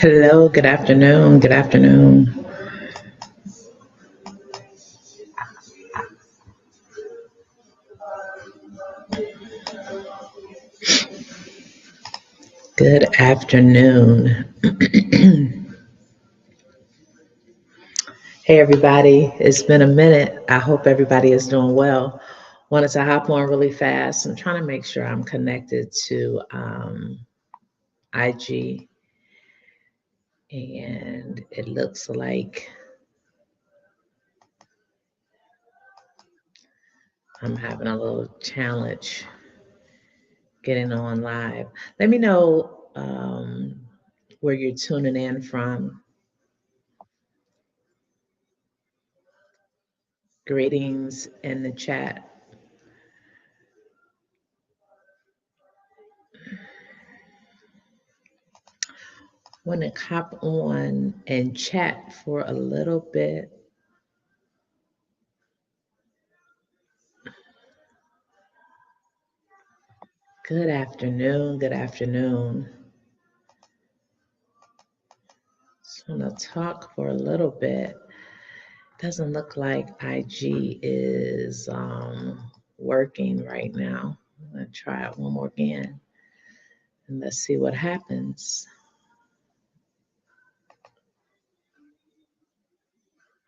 Hello, good afternoon. Good afternoon. Good afternoon. Hey, everybody. It's been a minute. I hope everybody is doing well. Wanted to hop on really fast. I'm trying to make sure I'm connected to IG, and it looks like I'm having a little challenge getting on live. Let me know where you're tuning in from. Greetings in the chat. Want to hop on and chat for a little bit. Good afternoon. Good afternoon. Just want to talk for a little bit. Doesn't look like IG is working right now. I'm going to try it one more again and let's see what happens.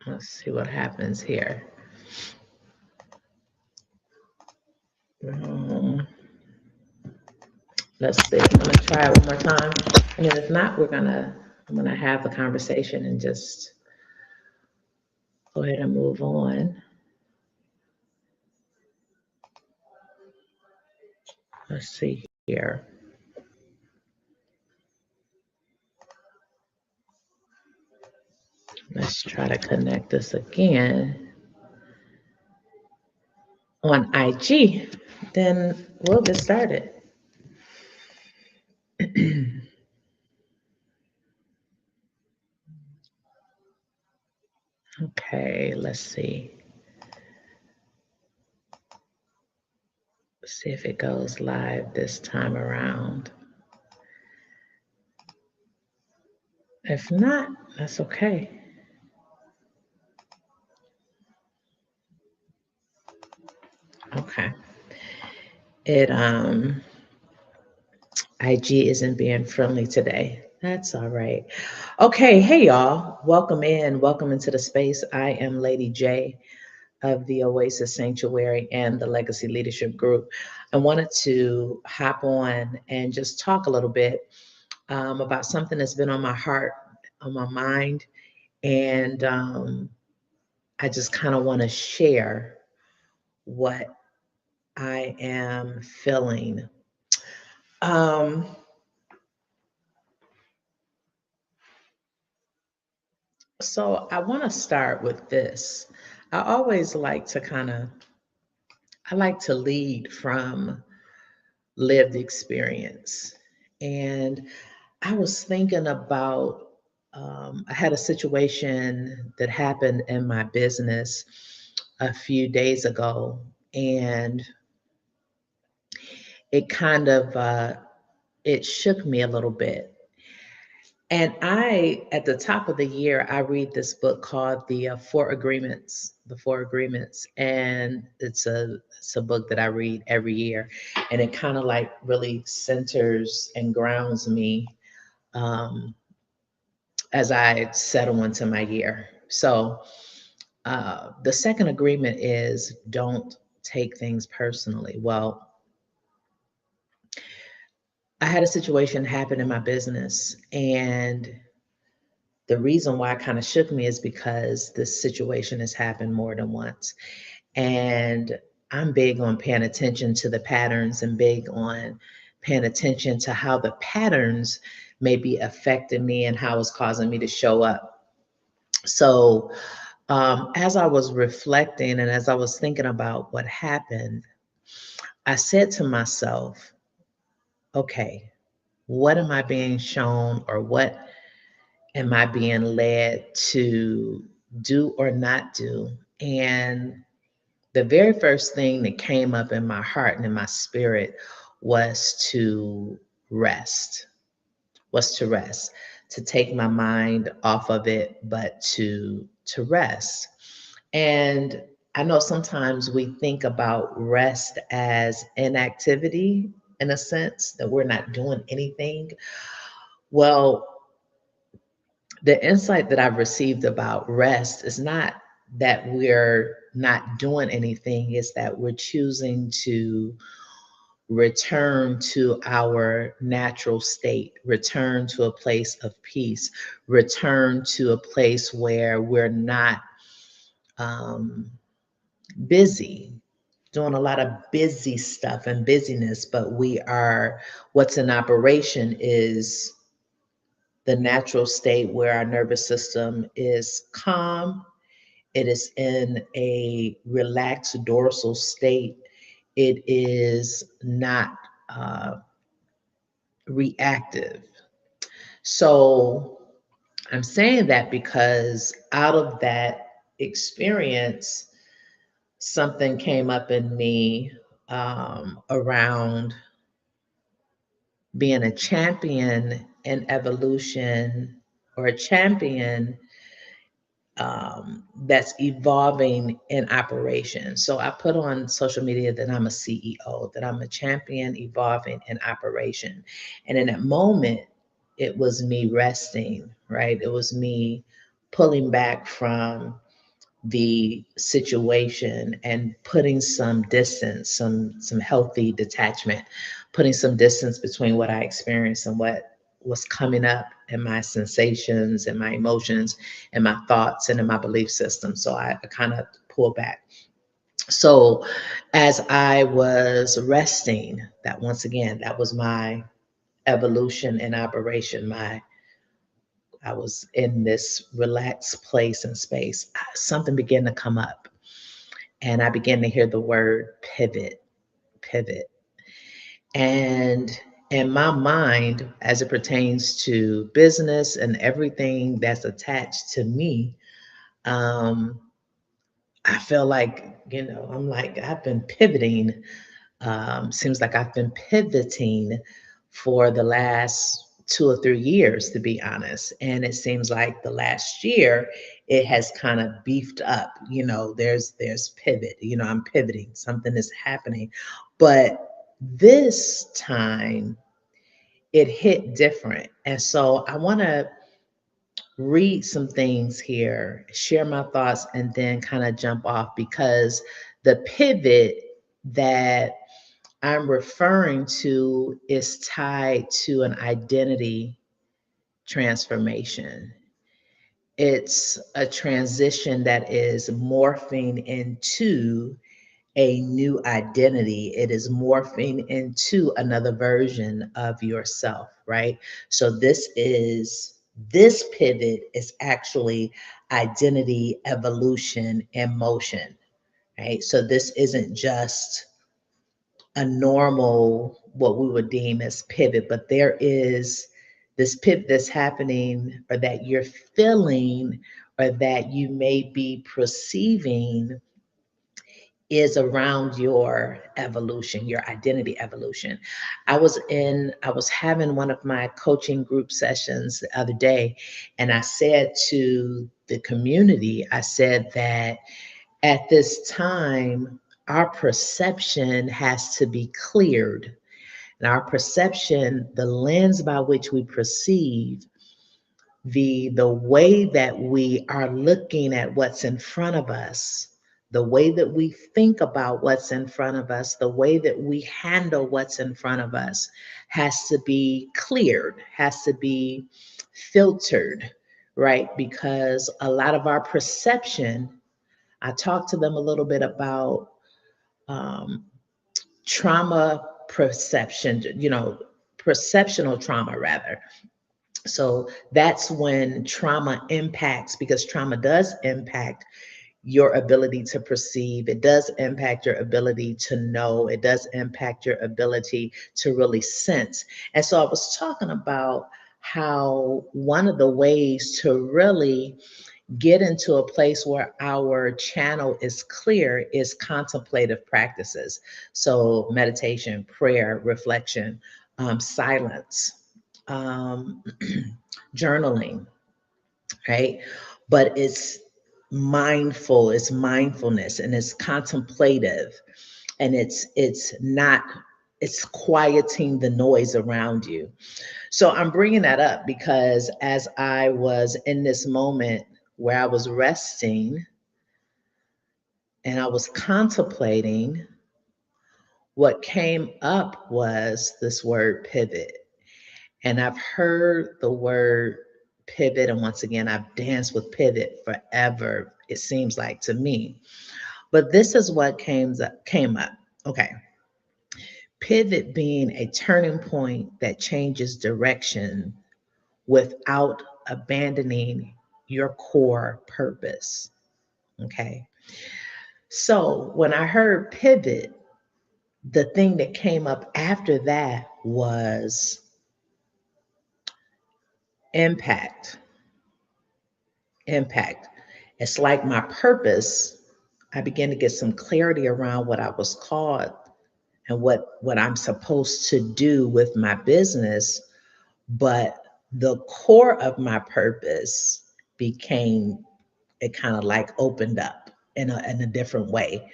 Let's see what happens here. Let's see. I'm going to try it one more time. And then if not, I'm going to have a conversation and just go ahead and move on. Let's see here. Let's try to connect this again on IG. Then we'll get started. Okay, let's see. See if it goes live this time around. If not, that's okay. Okay. It IG isn't being friendly today. That's all right. Okay, hey y'all. Welcome in. Welcome into the space. I am Lady J of the Oasis Sanctuary and the Legacy Leadership Group. I wanted to hop on and just talk a little bit about something that's been on my heart, on my mind, and I just kind of want to share what I am feeling. Um, so I want to start with this. I always like to I like to lead from lived experience. And I was thinking about, I had a situation that happened in my business a few days ago, and it kind of, it shook me a little bit. And at the top of the year, I read this book called The Four Agreements, The Four Agreements, and it's a book that I read every year, and it kind of like really centers and grounds me um, as I settle into my year. So the second agreement is don't take things personally. Well, I had a situation happen in my business, and the reason why it kind of shook me is because this situation has happened more than once. And I'm big on paying attention to the patterns and big on paying attention to how the patterns may be affecting me and how it's causing me to show up. So, as I was reflecting and as I was thinking about what happened, I said to myself, okay, what am I being shown or what am I being led to do or not do? And the very first thing that came up in my heart and in my spirit was to rest, was to rest. to take my mind off of it, but to rest. And I know sometimes we think about rest as inactivity, in a sense that we're not doing anything. Well, the insight that I've received about rest is not that we're not doing anything, it's that we're choosing to return to our natural state, return to a place of peace, return to a place where we're not um, busy, doing a lot of busy stuff and busyness, but we are, what's in operation is the natural state where our nervous system is calm, it is in a relaxed dorsal state, it is not reactive. So I'm saying that because out of that experience, something came up in me around being a champion in evolution, or a champion that's evolving in operation. So I put on social media that I'm a CEO, that I'm a champion evolving in operation. And in that moment, it was me resting, right? It was me pulling back from the situation and putting some distance, some healthy detachment, putting some distance between what I experienced and what was coming up in my sensations and my emotions and my thoughts and in my belief system. So I kind of pulled back. So as I was resting, that once again, that was my evolution and operation, my I was in this relaxed place and space. Something began to come up, and I began to hear the word pivot, pivot. And in my mind, as it pertains to business and everything that's attached to me, um, I feel like, I'm like, I've been pivoting. Seems like I've been pivoting for the last 2 or 3 years, to be honest. And it seems like the last year it has kind of beefed up. There's pivot. I'm pivoting. Something is happening, but this time it hit different. And so I want to read some things here, share my thoughts, and then kind of jump off, because the pivot that I'm referring to is tied to an identity transformation. It's a transition that is morphing into a new identity. It is morphing into another version of yourself, right? So this pivot is actually identity evolution in motion, right? So this isn't just a normal, what we would deem as pivot, but there is this pivot that's happening, or that you're feeling, or that you may be perceiving, is around your evolution, your identity evolution. I was having one of my coaching group sessions the other day, and I said to the community, I said that at this time, our perception has to be cleared. And our perception, the lens by which we perceive, the way that we are looking at what's in front of us, the way that we think about what's in front of us, the way that we handle what's in front of us has to be cleared, has to be filtered, right? Because a lot of our perception, I talked to them a little bit about um, trauma perception, perceptional trauma rather. So that's when trauma impacts, because trauma does impact your ability to perceive. It does impact your ability to know. It does impact your ability to really sense. And so I was talking about how one of the ways to really get into a place where our channel is clear is contemplative practices. So meditation, prayer, reflection, silence. um, journaling, right? But it's mindful, it's mindfulness, and it's contemplative, and it's not, it's quieting the noise around you. So I'm bringing that up because as I was in this moment where I was resting and I was contemplating, what came up was this word pivot. And I've heard the word pivot, and once again, I've danced with pivot forever, it seems like to me. But this is what came up. Okay. Pivot being a turning point that changes direction without abandoning your core purpose. Okay. So when I heard pivot, the thing that came up after that was impact. Impact. It's like my purpose. I began to get some clarity around what I was called and what I'm supposed to do with my business. But the core of my purpose became, it kind of like opened up in a different way.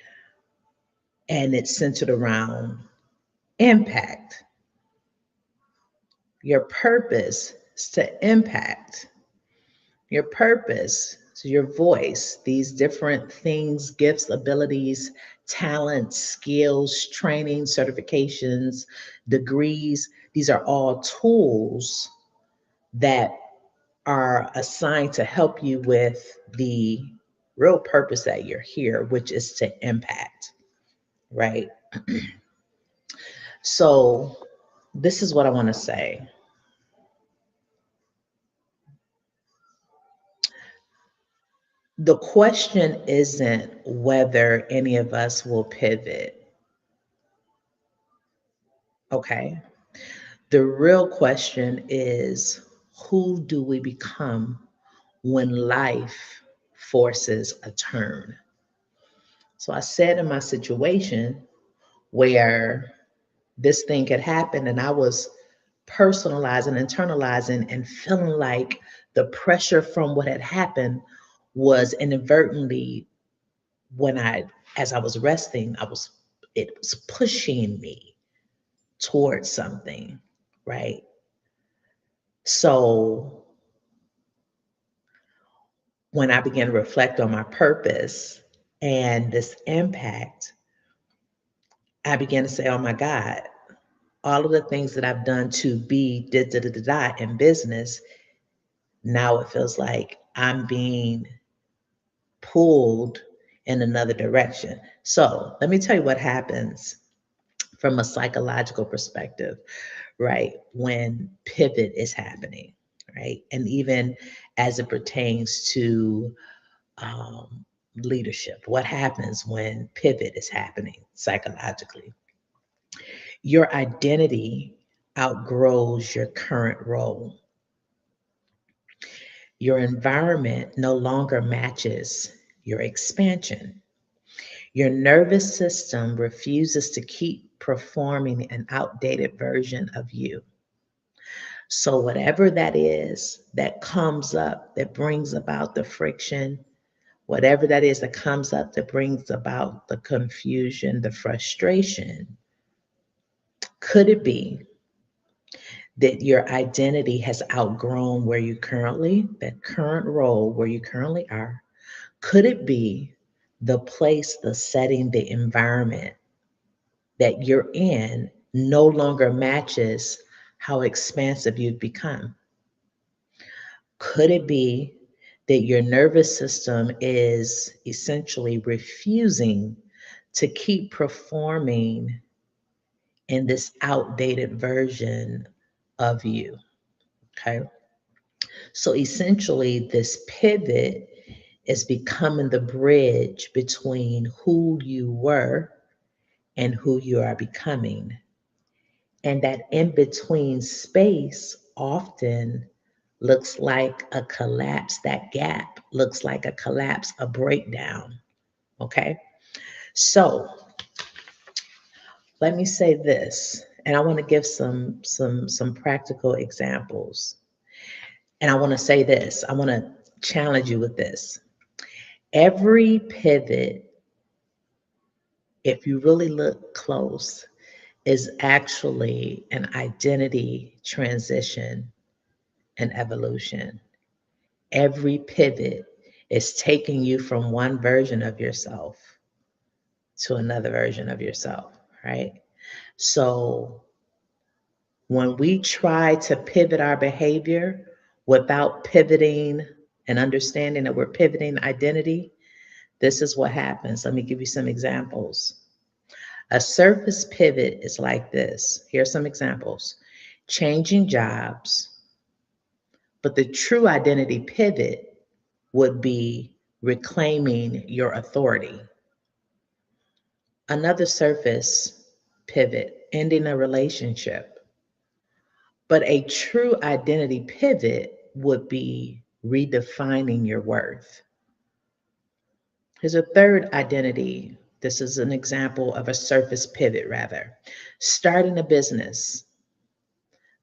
And it's centered around impact. Your purpose is to impact. Your purpose, so your voice, these different things, gifts, abilities, talents, skills, training, certifications, degrees, these are all tools that are assigned to help you with the real purpose that you're here, which is to impact, right? So, this is what I want to say. The question isn't whether any of us will pivot, okay? The real question is, who do we become when life forces a turn? So I said in my situation where this thing could happen, and I was personalizing, internalizing, and feeling like the pressure from what had happened was inadvertently, when as I was resting, it was pushing me towards something, right? So when I began to reflect on my purpose and this impact, I began to say, oh my God, all of the things that I've done to be in business, now it feels like I'm being pulled in another direction. So let me tell you what happens from a psychological perspective, right? When pivot is happening, right? And even as it pertains to leadership, what happens when pivot is happening psychologically? Your identity outgrows your current role. Your environment no longer matches your expansion. Your nervous system refuses to keep performing an outdated version of you. So, whatever that is that comes up that brings about the friction, whatever that is that comes up that brings about the confusion, the frustration, could it be that your identity has outgrown where you currently, that current role where you currently are? Could it be the place, the setting, the environment that you're in no longer matches how expansive you've become? Could it be that your nervous system is essentially refusing to keep performing in this outdated version of you? Okay. So essentially, this pivot is becoming the bridge between who you were and who you are becoming. And that in between space often looks like a collapse. That gap looks like a collapse, a breakdown. Okay. So let me say this And I want to give some practical examples. And I want to say this. I want to challenge you with this. Every pivot, if you really look close, is actually an identity transition and evolution. Every pivot is taking you from one version of yourself to another version of yourself, right? So when we try to pivot our behavior without pivoting and understanding that we're pivoting identity, this is what happens. Let me give you some examples. A surface pivot is like this. Here's some examples. Changing jobs, but the true identity pivot would be reclaiming your authority. Another surface pivot, ending a relationship. But a true identity pivot would be redefining your worth. Here's a third identity. This is an example of a surface pivot, rather. Starting a business.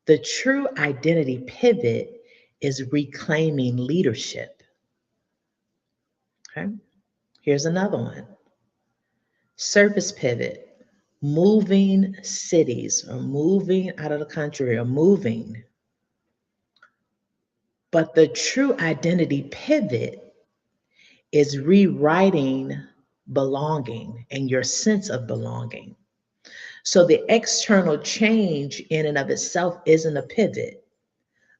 The true identity pivot is reclaiming leadership. Okay. Here's another one. Surface pivot, moving cities or moving out of the country or moving. But the true identity pivot is rewriting belonging and your sense of belonging. So the external change in and of itself isn't a pivot.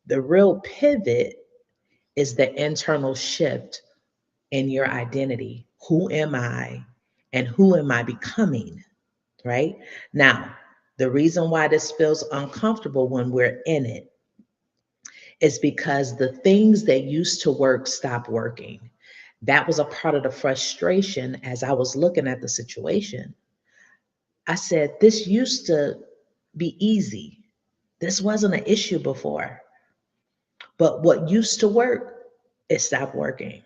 The real pivot is the internal shift in your identity. Who am I and who am I becoming? Right? Now, the reason why this feels uncomfortable when we're in it is because the things that used to work stop working. That was a part of the frustration as I was looking at the situation. I said, this used to be easy. This wasn't an issue before. But what used to work, it stopped working.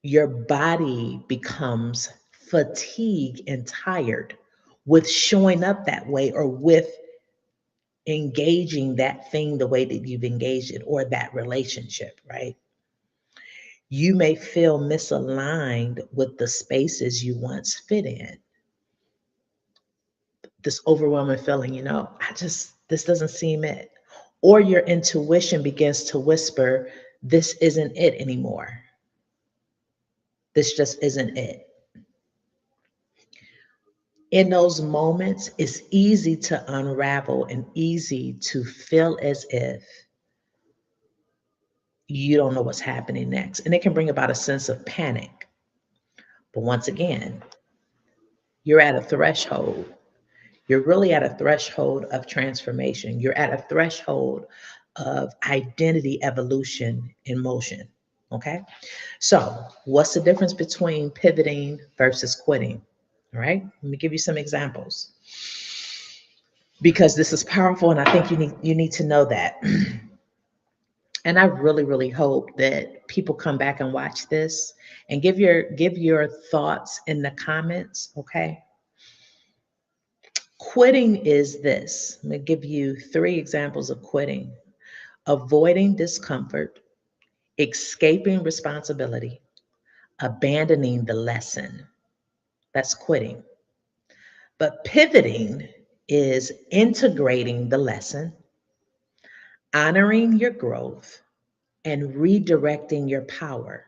Your body becomes fatigued and tired with showing up that way or with engaging that thing the way that you've engaged it or that relationship, right? You may feel misaligned with the spaces you once fit in. This overwhelming feeling, this doesn't seem it. Or your intuition begins to whisper, this isn't it anymore. This just isn't it. In those moments, it's easy to unravel and easy to feel as if you don't know what's happening next. And it can bring about a sense of panic. But once again, you're at a threshold. You're really at a threshold of transformation. You're at a threshold of identity evolution in motion. Okay. So, what's the difference between pivoting versus quitting? All right. Let me give you some examples because this is powerful and I think you need to know that. And I really, really hope that people come back and watch this and give your thoughts in the comments. Okay. Quitting is this. I'm going to give you 3 examples of quitting: avoiding discomfort, escaping responsibility, abandoning the lesson. That's quitting. But pivoting is integrating the lesson, honoring your growth, and redirecting your power.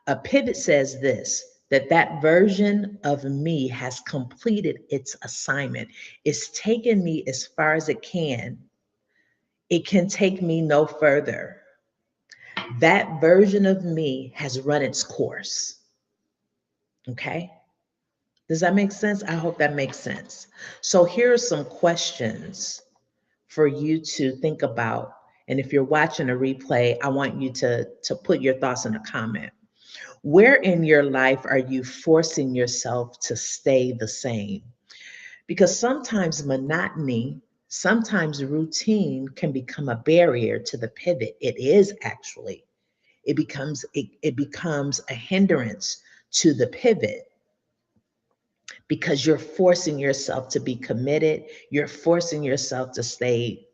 A pivot says this, that version of me has completed its assignment. It's taken me as far as it can. It can take me no further. That version of me has run its course. Okay? Does that make sense? I hope that makes sense. So here are some questions for you to think about. And if you're watching a replay, I want you to put your thoughts in a comment. Where in your life are you forcing yourself to stay the same? Because sometimes monotony, sometimes routine can become a barrier to the pivot. It is actually. It becomes a hindrance to the pivot because you're forcing yourself to be committed. You're forcing yourself to stay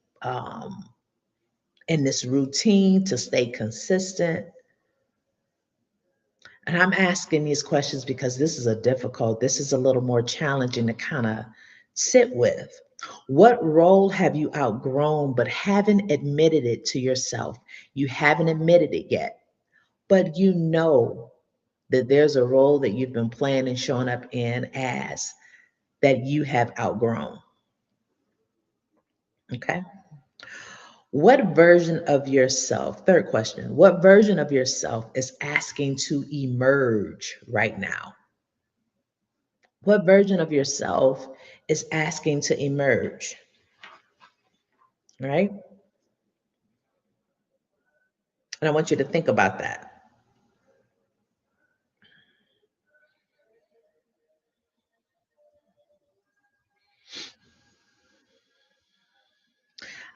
in this routine, to stay consistent. And I'm asking these questions because this is a little more challenging to kind of sit with. What role have you outgrown but haven't admitted it to yourself? You haven't admitted it yet, but you know that there's a role that you've been playing and showing up in as that you have outgrown. Okay. What version of yourself, third question, what version of yourself is asking to emerge right now? What version of yourself is asking to emerge, right? And I want you to think about that.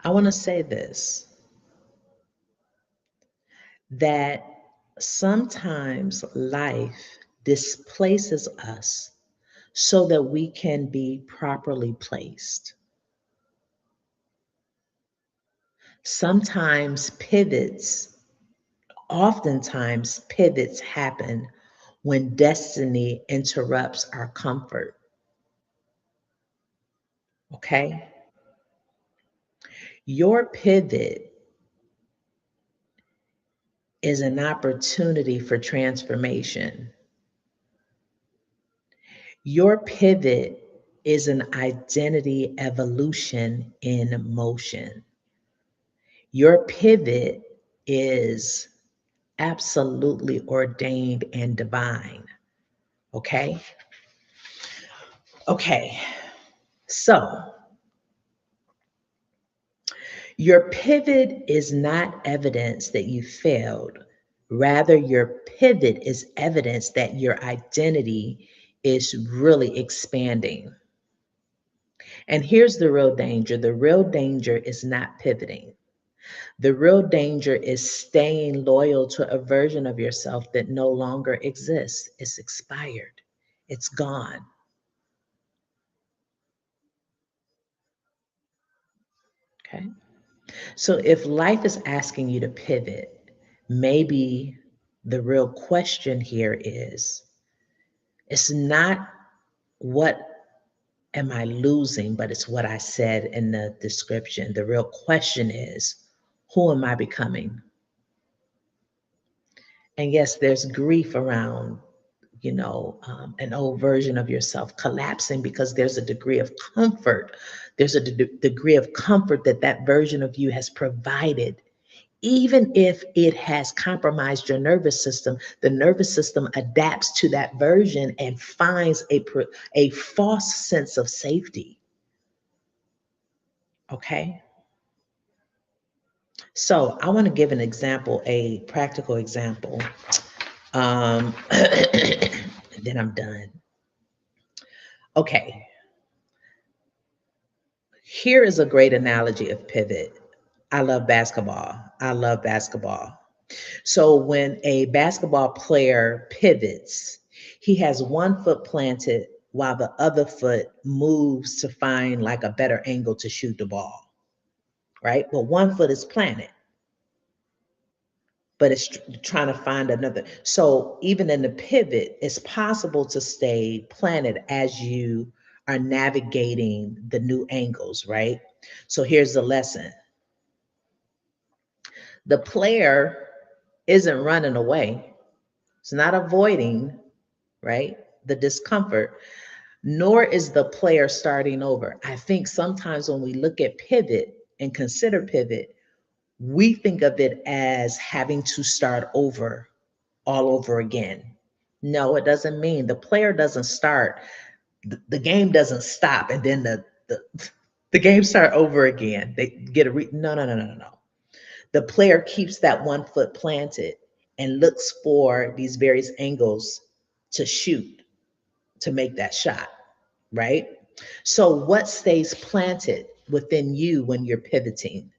I want to say this, that sometimes life displaces us so that we can be properly placed. Sometimes oftentimes pivots happen when destiny interrupts our comfort. Okay? Your pivot is an opportunity for transformation. Your pivot is an identity evolution in motion. Your pivot is absolutely ordained and divine. Okay? Okay. So, your pivot is not evidence that you failed. Rather, your pivot is evidence that your identity is really expanding. And here's the real danger: the real danger is not pivoting. The real danger is staying loyal to a version of yourself that no longer exists. It's expired, it's gone. Okay. So if life is asking you to pivot, maybe the real question here is it's not what am I losing, but it's what I said in the description. The real question is who am I becoming? And yes, there's grief around, an old version of yourself collapsing because there's a degree of comfort. There's a degree of comfort that that version of you has provided. Even if it has compromised your nervous system, the nervous system adapts to that version and finds a false sense of safety. Okay. So I want to give an example, a practical example. Then I'm done. Okay. Here is a great analogy of pivot. I love basketball. I love basketball. So when a basketball player pivots, he has one foot planted while the other foot moves to find like a better angle to shoot the ball, right? But one foot is planted, but it's trying to find another. So even in the pivot, it's possible to stay planted as you are navigating the new angles, right? So here's the lesson: the player isn't running away, it's not avoiding, right? The discomfort, nor is the player starting over. I think sometimes when we look at pivot and consider pivot, we think of it as having to start over all over again. No, it doesn't mean the player doesn't start, the game doesn't stop, and then the game start over again. They get no, no, no, no, no, no. The player keeps that one foot planted and looks for these various angles to shoot, to make that shot, right? So, what stays planted within you when you're pivoting?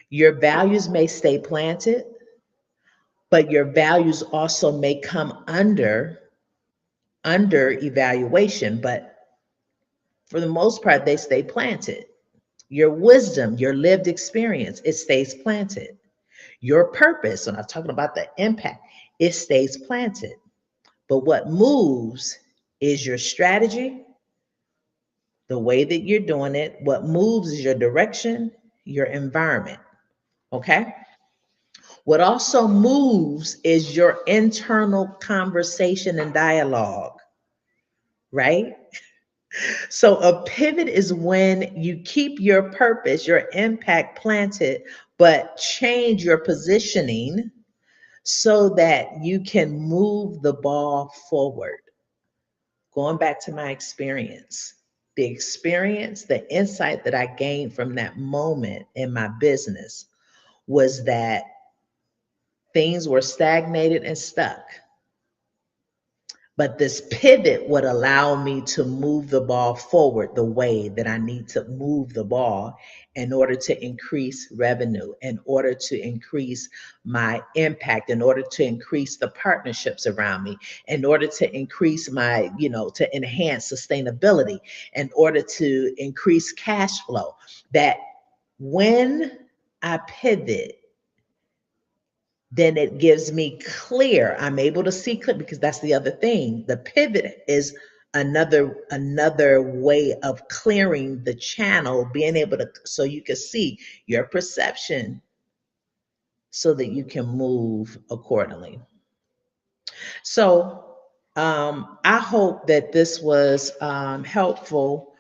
Your values may stay planted, but your values also may come under under evaluation, but for the most part, they stay planted. Your wisdom, your lived experience, it stays planted. Your purpose, and I'm talking about the impact, it stays planted. But what moves is your strategy, the way that you're doing it. What moves is your direction, your environment. Okay. What also moves is your internal conversation and dialogue, right? So a pivot is when you keep your purpose, your impact planted, but change your positioning so that you can move the ball forward. Going back to my experience, the insight that I gained from that moment in my business was that things were stagnated and stuck. But this pivot would allow me to move the ball forward the way that I need to move the ball in order to increase revenue, in order to increase my impact, in order to increase the partnerships around me, in order to increase my, to enhance sustainability, in order to increase cash flow. That when I pivot, then it gives me clear. I'm able to see clear, because that's the other thing. The pivot is another way of clearing the channel, being able to, so you can see your perception so that you can move accordingly. So I hope that this was helpful.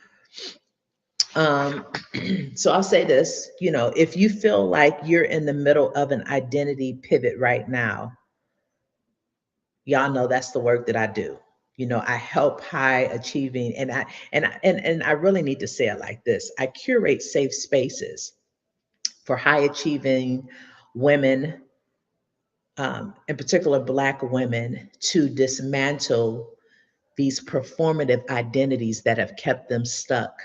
um, so I'll say this, if you feel like you're in the middle of an identity pivot right now, y'all know that's the work that I do. I help high achieving, and I really need to say it like this. I curate safe spaces for high achieving women, in particular Black women, to dismantle these performative identities that have kept them stuck,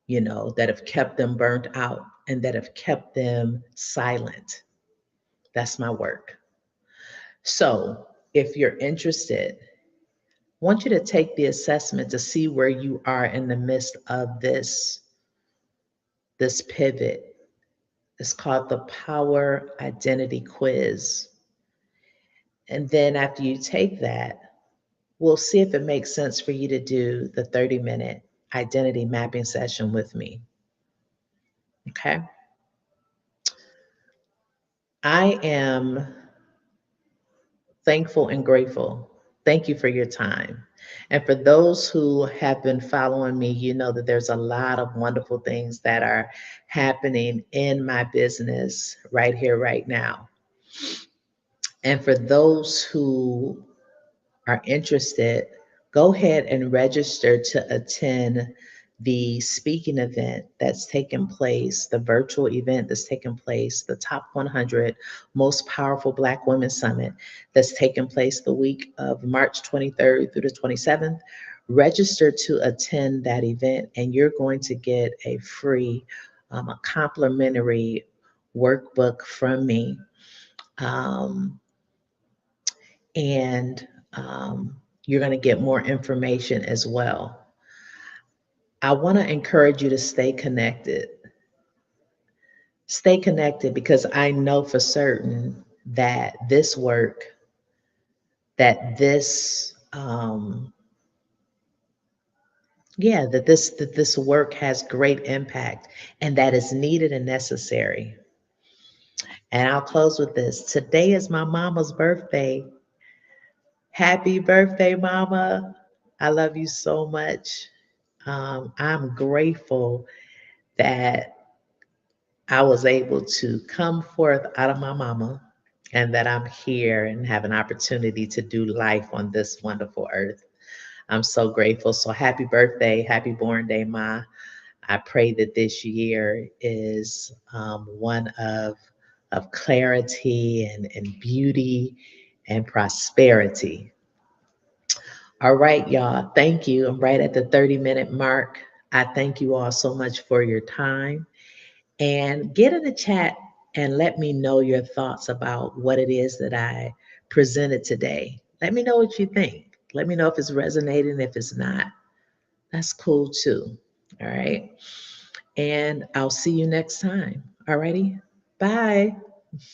that have kept them burnt out, and that have kept them silent. That's my work. So if you're interested, want you to take the assessment to see where you are in the midst of this pivot. It's called the Power Identity Quiz. And then after you take that, we'll see if it makes sense for you to do the 30-minute identity mapping session with me. Okay? I am thankful and grateful. Thank you for your time. And for those who have been following me, you know that there's a lot of wonderful things that are happening in my business right here, right now. And for those who are interested, go ahead and register to attend the speaking event that's taking place, the virtual event that's taking place, the Top 100 Most Powerful Black Women Summit that's taking place the week of March 23rd through the 27th. Register to attend that event, and you're going to get a free, a complimentary workbook from me. Um, and you're going to get more information as well. I want to encourage you to stay connected. Stay connected, because I know for certain that this work, that this, that this work has great impact, and that is needed and necessary. And I'll close with this. Today is my mama's birthday. Happy birthday, mama. I love you so much. I'm grateful that I was able to come forth out of my mama, and that I'm here and have an opportunity to do life on this wonderful earth. I'm so grateful. So happy birthday, happy born day, Ma. I pray that this year is one of clarity and beauty and prosperity. All right, y'all. Thank you. I'm right at the 30-minute mark. I thank you all so much for your time. And get in the chat and let me know your thoughts about what it is that I presented today. Let me know what you think. Let me know if it's resonating. If it's not, that's cool too. All right. And I'll see you next time. All righty. Bye.